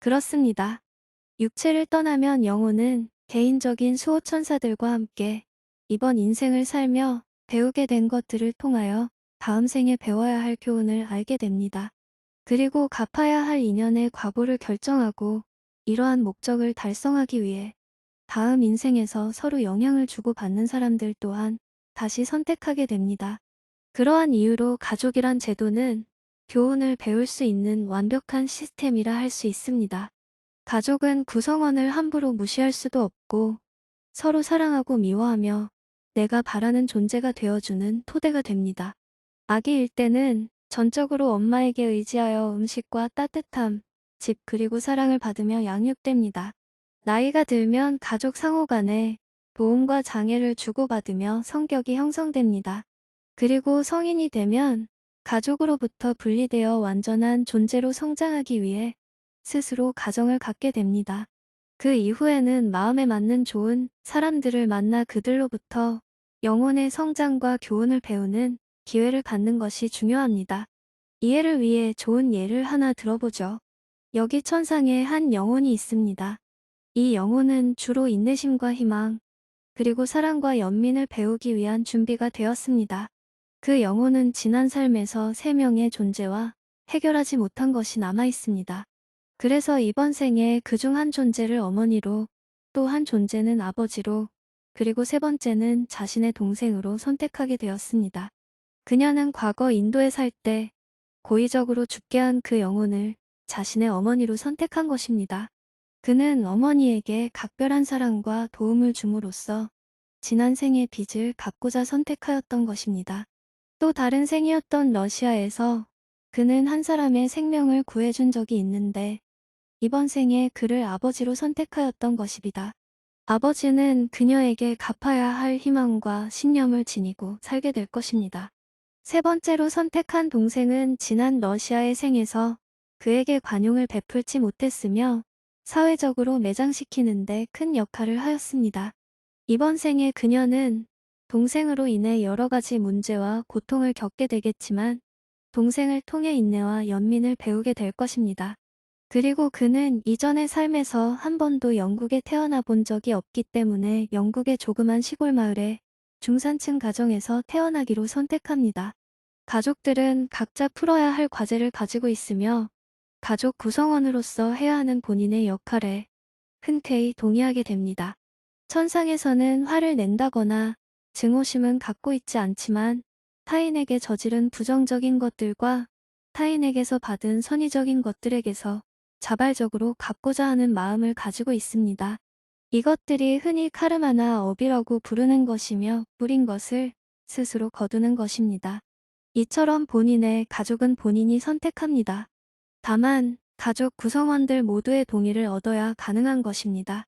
그렇습니다. 육체를 떠나면 영혼은 개인적인 수호천사들과 함께 이번 인생을 살며 배우게 된 것들을 통하여 다음 생에 배워야 할 교훈을 알게 됩니다. 그리고 갚아야 할 인연의 과보를 결정하고 이러한 목적을 달성하기 위해 다음 인생에서 서로 영향을 주고받는 사람들 또한 다시 선택하게 됩니다. 그러한 이유로 가족이란 제도는 교훈을 배울 수 있는 완벽한 시스템이라 할 수 있습니다. 가족은 구성원을 함부로 무시할 수도 없고 서로 사랑하고 미워하며 내가 바라는 존재가 되어주는 토대가 됩니다. 아기일 때는 전적으로 엄마에게 의지하여 음식과 따뜻함, 집 그리고 사랑을 받으며 양육됩니다. 나이가 들면 가족 상호 간에 도움과 장애를 주고받으며 성격이 형성됩니다. 그리고 성인이 되면 가족으로부터 분리되어 완전한 존재로 성장하기 위해 스스로 가정을 갖게 됩니다. 그 이후에는 마음에 맞는 좋은 사람들을 만나 그들로부터 영혼의 성장과 교훈을 배우는 기회를 갖는 것이 중요합니다. 이해를 위해 좋은 예를 하나 들어보죠. 여기 천상에 한 영혼이 있습니다. 이 영혼은 주로 인내심과 희망, 그리고 사랑과 연민을 배우기 위한 준비가 되었습니다. 그 영혼은 지난 삶에서 세 명의 존재와 해결하지 못한 것이 남아 있습니다. 그래서 이번 생에 그중 한 존재를 어머니로, 또 한 존재는 아버지로, 그리고 세 번째는 자신의 동생으로 선택하게 되었습니다. 그녀는 과거 인도에 살 때 고의적으로 죽게 한 그 영혼을 자신의 어머니로 선택한 것입니다. 그는 어머니에게 각별한 사랑과 도움을 줌으로써 지난 생의 빚을 갚고자 선택하였던 것입니다. 또 다른 생이었던 러시아에서 그는 한 사람의 생명을 구해준 적이 있는데 이번 생에 그를 아버지로 선택하였던 것입니다. 아버지는 그녀에게 갚아야 할 희망과 신념을 지니고 살게 될 것입니다. 세 번째로 선택한 동생은 지난 러시아의 생에서 그에게 관용을 베풀지 못했으며 사회적으로 매장시키는데 큰 역할을 하였습니다. 이번 생에 그녀는 동생으로 인해 여러 가지 문제와 고통을 겪게 되겠지만 동생을 통해 인내와 연민을 배우게 될 것입니다. 그리고 그는 이전의 삶에서 한 번도 영국에 태어나 본 적이 없기 때문에 영국의 조그만 시골 마을에 중산층 가정에서 태어나기로 선택합니다. 가족들은 각자 풀어야 할 과제를 가지고 있으며 가족 구성원으로서 해야 하는 본인의 역할에 흔쾌히 동의하게 됩니다. 천상에서는 화를 낸다거나 증오심은 갖고 있지 않지만 타인에게 저지른 부정적인 것들과 타인에게서 받은 선의적인 것들에게서 자발적으로 갚고자 하는 마음을 가지고 있습니다. 이것들이 흔히 카르마나 업이라고 부르는 것이며 뿌린 것을 스스로 거두는 것입니다. 이처럼 본인의 가족은 본인이 선택합니다. 다만 가족 구성원들 모두의 동의를 얻어야 가능한 것입니다.